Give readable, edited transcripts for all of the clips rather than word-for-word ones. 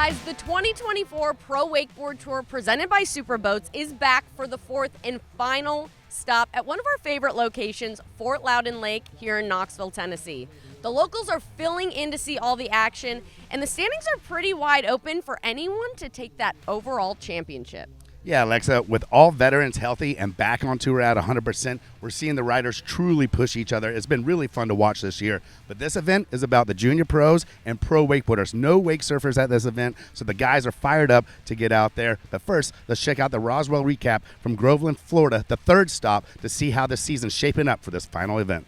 guys, the 2024 Pro Wakeboard Tour presented by Supra Boats is back for the fourth and final stop at one of our favorite locations, Fort Loudon Lake here in Knoxville, Tennessee. The locals are filling in to see all the action, and the standings are pretty wide open for anyone to take that overall championship. Yeah, Alexa, with all veterans healthy and back on tour at 100%, we're seeing the riders truly push each other. It's been really fun to watch this year. But this event is about the junior pros and pro wakeboarders. No wake surfers at this event, so the guys are fired up to get out there. But first, let's check out the Roswell recap from Groveland, Florida, the third stop, to see how the season's shaping up for this final event.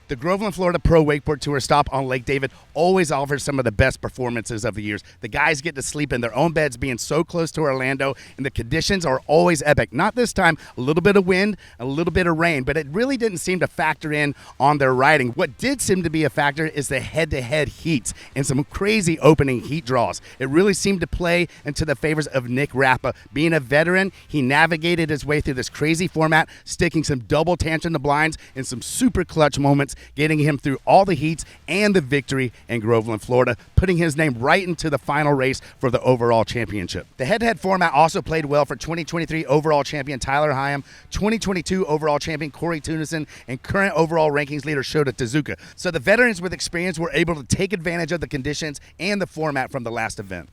The Groveland, Florida Pro Wakeboard Tour stop on Lake David always offers some of the best performances of the years. The guys get to sleep in their own beds being so close to Orlando, and the conditions are always epic. Not this time, a little bit of wind, a little bit of rain, but it really didn't seem to factor in on their riding. What did seem to be a factor is the head-to-head heats and some crazy opening heat draws. It really seemed to play into the favors of Nic Rapa. Being a veteran, he navigated his way through this crazy format, sticking some double tangent to blinds and some super clutch moments, getting him through all the heats and the victory in Groveland, Florida, putting his name right into the final race for the overall championship. The head-to-head format also played well for 2023 overall champion Tyler Higham, 2022 overall champion Cory Teunissen, and current overall rankings leader Shota Tezuka. So the veterans with experience were able to take advantage of the conditions and the format from the last event.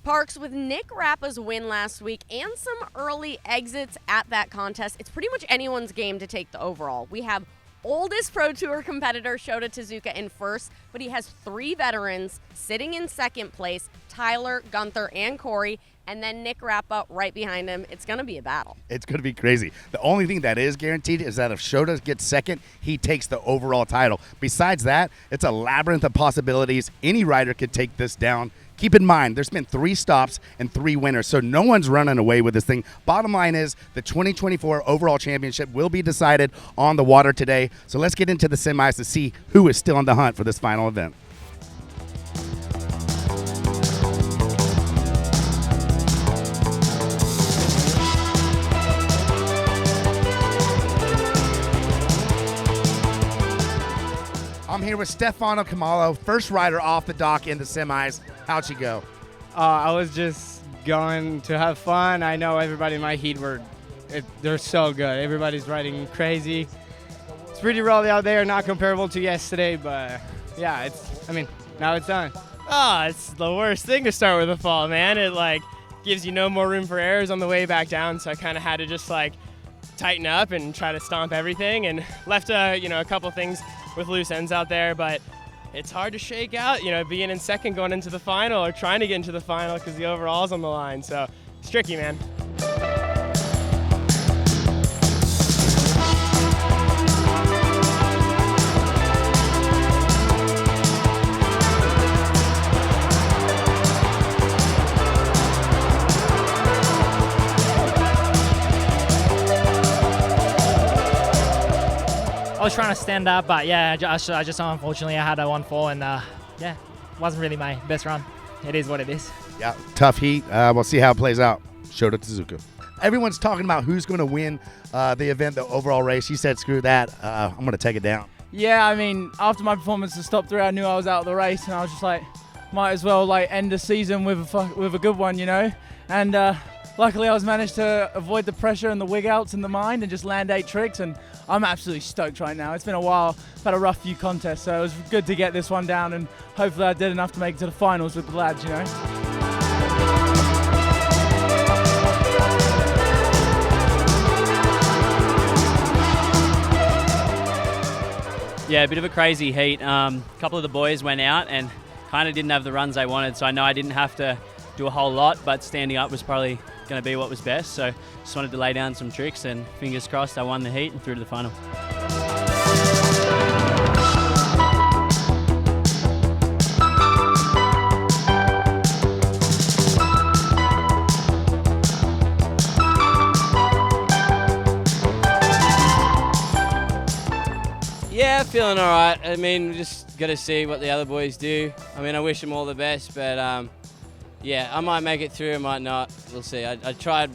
Parks, with Nic Rapa's win last week and some early exits at that contest, it's pretty much anyone's game to take the overall. We have oldest Pro Tour competitor Shota Tezuka in first, but he has three veterans sitting in second place, Tyler, Guenther, and Cory, and then Nic Rapa right behind him. It's going to be a battle. It's going to be crazy. The only thing that is guaranteed is that if Shota gets second, he takes the overall title. Besides that, it's a labyrinth of possibilities. Any rider could take this down. Keep in mind, there's been 3 stops and 3 winners, so no one's running away with this thing. Bottom line is the 2024 overall championship will be decided on the water today. So let's get into the semis to see who is still on the hunt for this final event. I'm here with Stefano Camalo, first rider off the dock in the semis. How'd she go? I was just going to have fun. I know everybody in my heat they're so good. Everybody's riding crazy. It's pretty rolly out there, not comparable to yesterday, but yeah, now it's done. It's the worst thing to start with a fall, man. It gives you no more room for errors on the way back down, so I kind of had to just tighten up and try to stomp everything, and left a couple things with loose ends out there, but it's hard to shake out, being in second going into the final or trying to get into the final because the overall's on the line. So it's tricky, man. I was trying to stand up, but yeah, I just unfortunately I had a 1-4, and wasn't really my best run. It is what it is. Yeah, tough heat. We'll see how it plays out. Shota Tezuka. Everyone's talking about who's going to win the event, the overall race. You said screw that. I'm going to take it down. Yeah, after my performance to stop 3, I knew I was out of the race, and I was just might as well end the season with a good one, And luckily, I was managed to avoid the pressure and the wig outs in the mind and just land 8 tricks, and I'm absolutely stoked right now. It's been a while. I've had a rough few contests, so it was good to get this one down, and hopefully I did enough to make it to the finals with the lads, Yeah, a bit of a crazy heat. A couple of the boys went out and kind of didn't have the runs they wanted, so I know I didn't have to do a whole lot, but standing up was probably going to be what was best. So just wanted to lay down some tricks, and fingers crossed I won the heat and through to the final. Yeah, feeling all right. We just got to see what the other boys do. I wish them all the best, but yeah, I might make it through, I might not. We'll see. I tried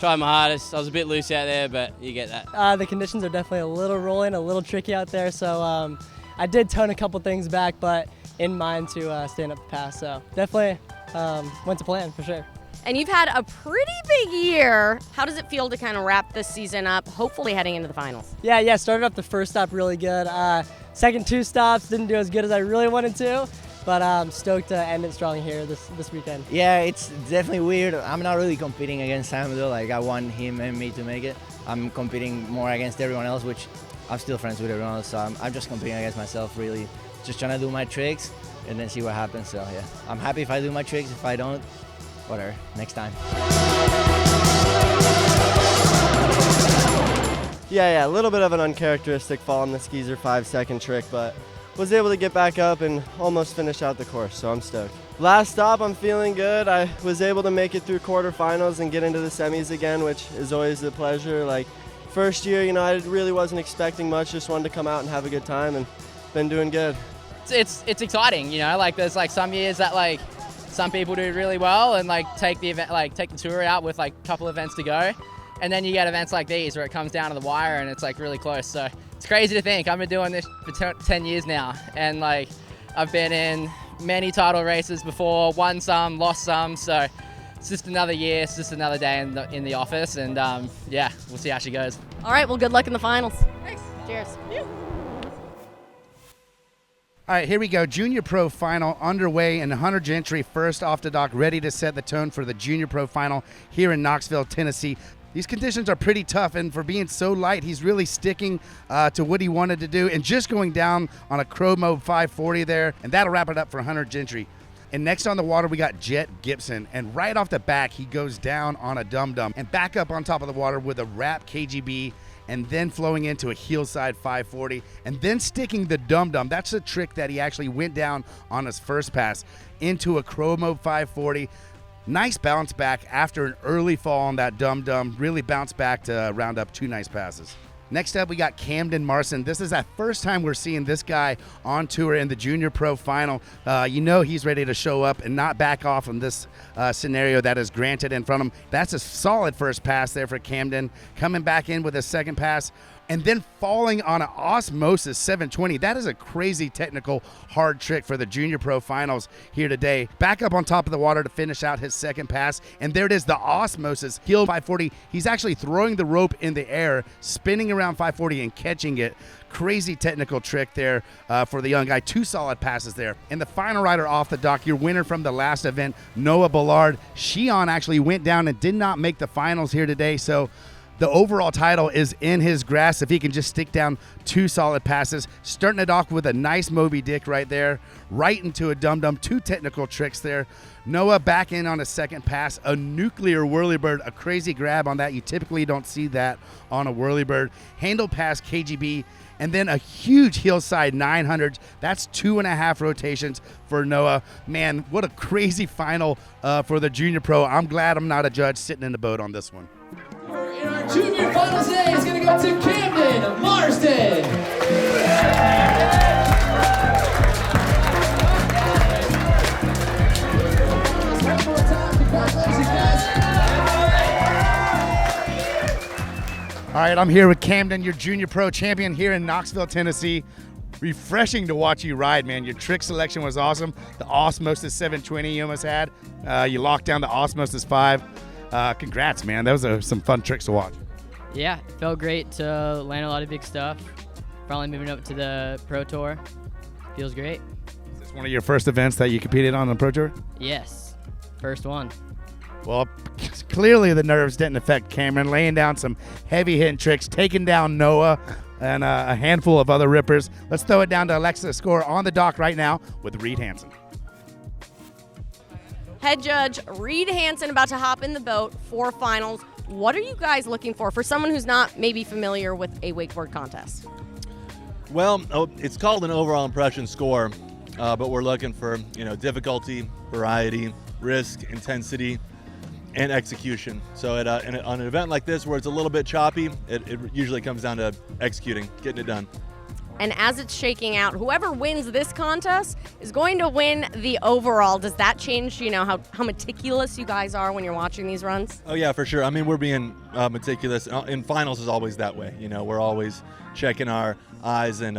my hardest. I was a bit loose out there, but you get that. The conditions are definitely a little rolling, a little tricky out there, so I did tone a couple things back, but in mind to stand up the pass. So definitely went to plan for sure. And you've had a pretty big year. How does it feel to kind of wrap this season up, hopefully heading into the finals? Yeah, started up the first stop really good. Second 2 stops didn't do as good as I really wanted to, but I'm stoked to end it strong here this weekend. Yeah, it's definitely weird. I'm not really competing against Higham though. Like I want him and me to make it. I'm competing more against everyone else, which I'm still friends with everyone else. So I'm just competing against myself, really. Just trying to do my tricks and then see what happens. So yeah, I'm happy if I do my tricks. If I don't, whatever, next time. Yeah, a little bit of an uncharacteristic fall on the skeezer 5-second trick, but was able to get back up and almost finish out the course, so I'm stoked. Last stop, I'm feeling good. I was able to make it through quarterfinals and get into the semis again, which is always a pleasure. Like first year, I really wasn't expecting much, just wanted to come out and have a good time, and been doing good. It's exciting, like there's like some years that like some people do really well and like take the event, like take the tour out with like a couple events to go. And then you get events like these where it comes down to the wire and it's like really close. So it's crazy to think I've been doing this for 10 years now. And like I've been in many title races before, won some, lost some. So it's just another year, it's just another day in the office. And yeah, we'll see how she goes. All right, well, good luck in the finals. Thanks. Cheers. All right, here we go. Junior Pro Final underway, and Hunter Gentry first off the dock, ready to set the tone for the Junior Pro Final here in Knoxville, Tennessee. These conditions are pretty tough, and for being so light, he's really sticking to what he wanted to do and just going down on a Crow Mode 540 there, and that'll wrap it up for Hunter Gentry. And next on the water, we got Jet Gibson, and right off the back, he goes down on a dum-dum and back up on top of the water with a wrap KGB, and then flowing into a heel side 540, and then sticking the dum-dum. That's a trick that he actually went down on his first pass into a Crow Mode 540. Nice bounce back after an early fall on that dum-dum. Really bounced back to round up 2 nice passes. Next up, we got Camden Marson. This is the first time we're seeing this guy on tour in the Junior Pro Final. He's ready to show up and not back off on this scenario that is granted in front of him. That's a solid first pass there for Camden. Coming back in with a second pass, and then falling on an Osmosis 720. That is a crazy technical hard trick for the Junior Pro Finals here today. Back up on top of the water to finish out his second pass, and there it is, the Osmosis heel 540. He's actually throwing the rope in the air, spinning around 540 and catching it. Crazy technical trick there for the young guy. 2 solid passes there. And the final rider off the dock, your winner from the last event, Noah Ballard. Sheon actually went down and did not make the finals here today, so the overall title is in his grasp if he can just stick down 2 solid passes. Starting it off with a nice Moby Dick right there, right into a dum-dum. 2 technical tricks there. Noah back in on a second pass, a nuclear whirlybird, a crazy grab on that. You typically don't see that on a whirlybird. Handle pass KGB, and then a huge hillside 900. That's 2.5 rotations for Noah. Man, what a crazy final for the Junior Pro. I'm glad I'm not a judge sitting in the boat on this one. In our junior final today is going to go to Camden Marsden. One more time, congratulations, guys. All right, I'm here with Camden, your Junior Pro champion here in Knoxville, Tennessee. Refreshing to watch you ride, man. Your trick selection was awesome. The Osmosis 720 you almost had. You locked down the Osmosis 5. Congrats, man. Those are some fun tricks to watch. Yeah, it felt great to land a lot of big stuff. Finally moving up to the Pro Tour. Feels great. Is this one of your first events that you competed on the Pro Tour? Yes, first one. Well, clearly the nerves didn't affect Cameron, laying down some heavy hitting tricks, taking down Noah and a handful of other rippers. Let's throw it down to Alexa Score on the dock right now with Reed Hansen. Head judge Reed Hansen about to hop in the boat for finals. What are you guys looking for someone who's not maybe familiar with a wakeboard contest? Well, it's called an overall impression score, but we're looking for difficulty, variety, risk, intensity, and execution. So on an event like this where it's a little bit choppy, it usually comes down to executing, getting it done. And as it's shaking out, whoever wins this contest is going to win the overall. Does that change, how meticulous you guys are when you're watching these runs? Oh yeah, for sure. I mean, we're being meticulous. In finals is always that way. We're always checking our I's and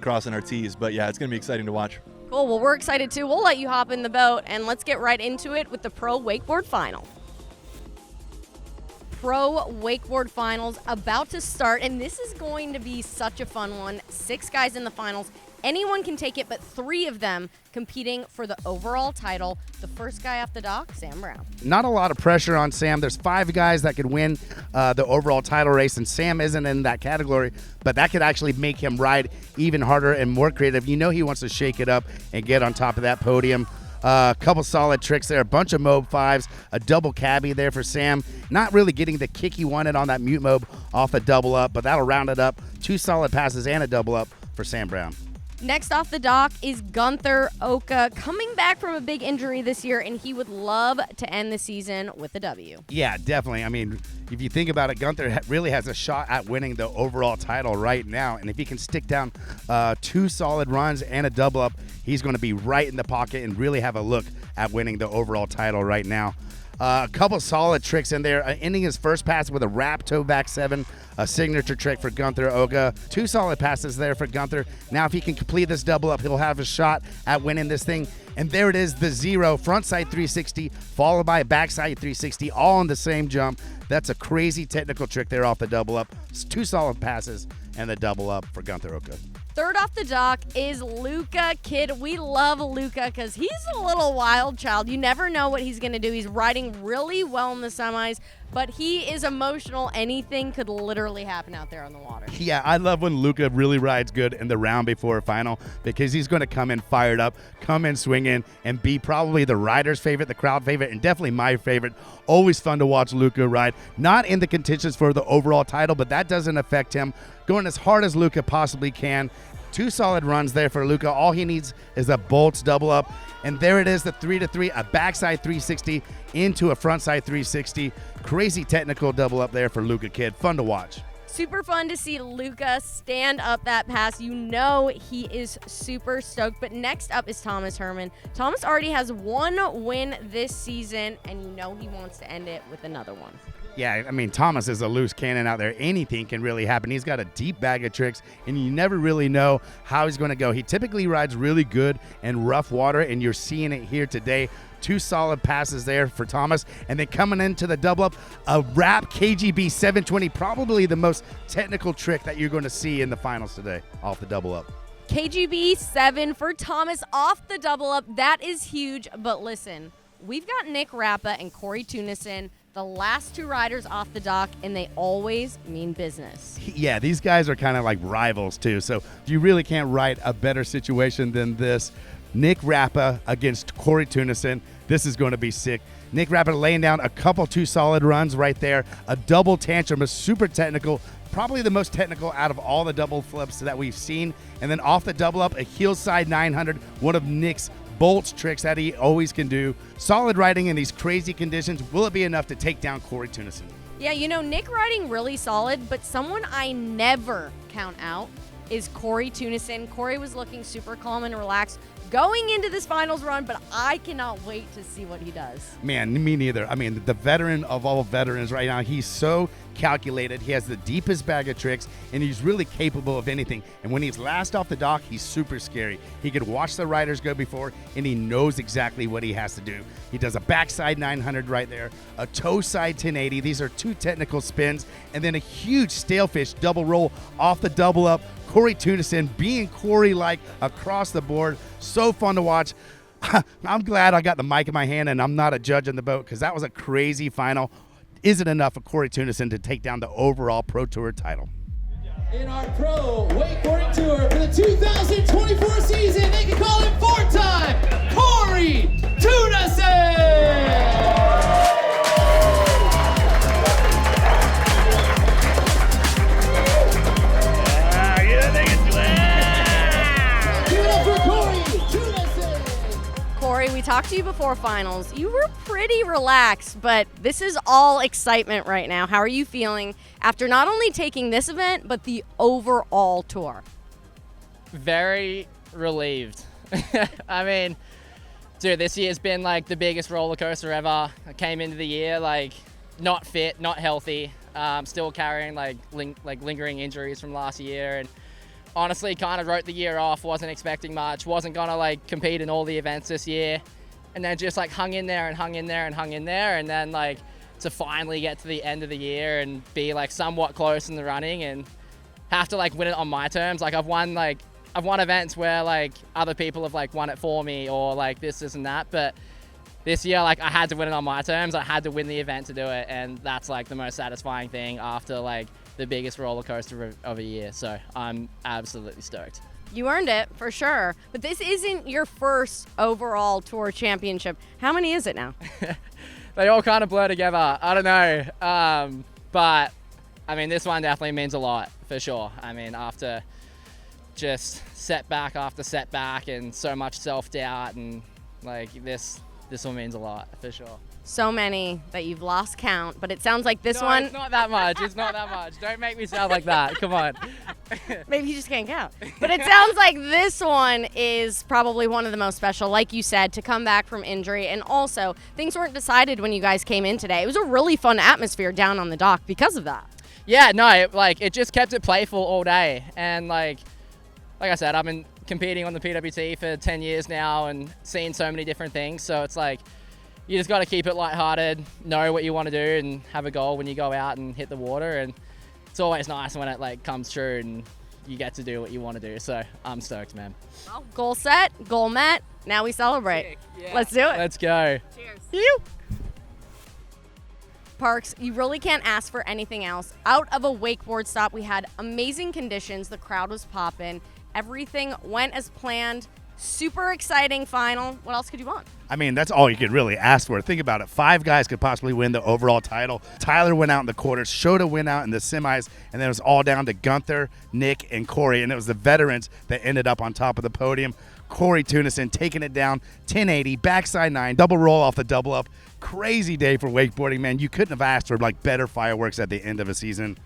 crossing our T's. But yeah, it's going to be exciting to watch. Cool. Well, we're excited too. We'll let you hop in the boat, and let's get right into it with the Pro Wakeboard Final. Pro Wakeboard Finals about to start, and this is going to be such a fun one. 6 guys in the finals. Anyone can take it, but 3 of them competing for the overall title. The first guy off the dock, Sam Brown. Not a lot of pressure on Sam. There's 5 guys that could win the overall title race, and Sam isn't in that category, but that could actually make him ride even harder and more creative. You know he wants to shake it up and get on top of that podium. A couple solid tricks there, a bunch of mob 5s, a double cabbie there for Sam. Not really getting the kick he wanted on that mute mob off the double up, but that'll round it up. 2 solid passes and a double up for Sam Brown. Next off the dock is Guenther Oka, coming back from a big injury this year, and he would love to end the season with a W. Yeah, definitely. I mean, if you think about it, Guenther really has a shot at winning the overall title right now, and if he can stick down 2 solid runs and a double up, he's going to be right in the pocket and really have a look at winning the overall title right now. A couple solid tricks in there, ending his first pass with a wrap toe back 7, a signature trick for Guenther Oka. 2 solid passes there for Guenther. Now if he can complete this double up, he'll have a shot at winning this thing. And there it is, the 0, frontside 360, followed by a backside 360, all in the same jump. That's a crazy technical trick there off the double up. It's 2 solid passes and the double up for Guenther Oka. Third off the dock is Luca Kid. We love Luca because he's a little wild child. You never know what he's going to do. He's riding really well in the semis, but he is emotional. Anything could literally happen out there on the water. Yeah, I love when Luca really rides good in the round before a final because he's going to come in fired up, come in swinging, and be probably the rider's favorite, the crowd favorite, and definitely my favorite. Always fun to watch Luca ride. Not in the contentions for the overall title, but that doesn't affect him. Going as hard as Luca possibly can. 2 solid runs there for Luca. All he needs is a bolts double up. And there it is, the 3-3, a backside 360 into a frontside 360. Crazy technical double up there for Luca Kid. Fun to watch. Super fun to see Luca stand up that pass. You know he is super stoked. But next up is Thomas Herman. Thomas already has 1 win this season, and you know he wants to end it with another one. Yeah, I mean, Thomas is a loose cannon out there. Anything can really happen. He's got a deep bag of tricks, and you never really know how he's going to go. He typically rides really good in rough water, and you're seeing it here today. 2 solid passes there for Thomas, and then coming into the double up, a wrap KGB 720, probably the most technical trick that you're going to see in the finals today off the double up. KGB 7 for Thomas off the double up. That is huge, but listen, we've got Nic Rapa and Cory Teunissen, the last 2 riders off the dock, and they always mean business. Yeah, these guys are kind of like rivals too, so you really can't write a better situation than this. Nic Rapa against Cory Teunissen. This is going to be sick. Nic Rapa laying down a couple 2 solid runs right there. A double tantrum, a super technical, probably the most technical out of all the double flips that we've seen. And then off the double up, a heel side 900, one of Nic's bolts tricks that he always can do. Solid riding in these crazy conditions. Will it be enough to take down Cory Teunissen? Yeah, you know, Nic riding really solid, but someone I never count out is Cory Teunissen. Cory was looking super calm and relaxed going into this finals run, but I cannot wait to see what he does. Man, me neither. I mean, the veteran of all veterans right now, he's so calculated. He has the deepest bag of tricks, and he's really capable of anything. And when he's last off the dock, he's super scary. He could watch the riders go before, and he knows exactly what he has to do. He does a backside 900 right there, a toe side 1080. These are 2 technical spins, and then a huge stalefish double roll off the double up. Cory Teunissen being Cory-like across the board. So fun to watch. I'm glad I got the mic in my hand and I'm not a judge in the boat because that was a crazy final. Is it enough for Cory Teunissen to take down the overall Pro Tour title? In our Pro Wakeboarding Tour for the 2024 season, they can call him 4-time Cory Teunissen! Cory, we talked to you before finals. You were pretty relaxed, but this is all excitement right now. How are you feeling after not only taking this event, but the overall tour? Very relieved. I mean, dude, this year's been like the biggest roller coaster ever. I came into the year like not fit, not healthy, still carrying like lingering injuries from last year, and honestly kind of wrote the year off, wasn't expecting much, wasn't gonna like compete in all the events this year, and then just like hung in there and hung in there and hung in there, and then like to finally get to the end of the year and be like somewhat close in the running and have to like win it on my terms. Like I've won events where like other people have like won it for me or like this and that, but this year like I had to win it on my terms. I had to win the event to do it, and that's like the most satisfying thing after like the biggest roller coaster of a year. So I'm absolutely stoked. You earned it for sure, but this isn't your first overall tour championship. How many is it now? They all kind of blur together. I don't know. But I mean, this one definitely means a lot for sure. I mean, after just setback after setback and so much self-doubt, and like this one means a lot for sure. So many that you've lost count, but it sounds like this No, one. It's not that much. It's not that much. Don't make me sound like that. Come on. Maybe you just can't count. But it sounds like this one is probably one of the most special, like you said, to come back from injury. And also, things weren't decided when you guys came in today. It was a really fun atmosphere down on the dock because of that. Yeah, no, it just kept it playful all day. And like I said, I've been competing on the PWT for 10 years now and seen so many different things. So it's like, you just got to keep it lighthearted, know what you want to do, and have a goal when you go out and hit the water. And it's always nice when it like comes true and you get to do what you want to do. So I'm stoked, man. Well, goal set, goal met. Now we celebrate. Yeah. Let's do it. Let's go. Cheers. You. Parks, you really can't ask for anything else. Out of a wakeboard stop, we had amazing conditions. The crowd was popping. Everything went as planned. Super exciting final. What else could you want? I mean, that's all you could really ask for. Think about it. 5 guys could possibly win the overall title. Tyler went out in the quarters. Shota went out in the semis. And then it was all down to Guenther, Nic, and Cory. And it was the veterans that ended up on top of the podium. Cory Teunissen taking it down, 1080, backside 9, double roll off the double up. Crazy day for wakeboarding, man. You couldn't have asked for like better fireworks at the end of a season.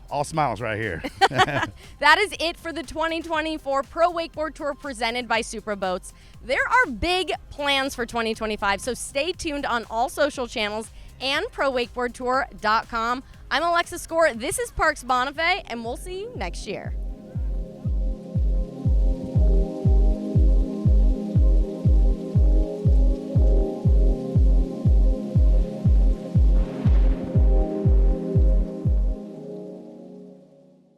All smiles right here. That is it for the 2024 Pro Wakeboard Tour presented by Supra Boats. There are big plans for 2025, so stay tuned on all social channels and ProWakeboardTour.com. I'm Alexis Score. This is Parks Bonifay, and we'll see you next year.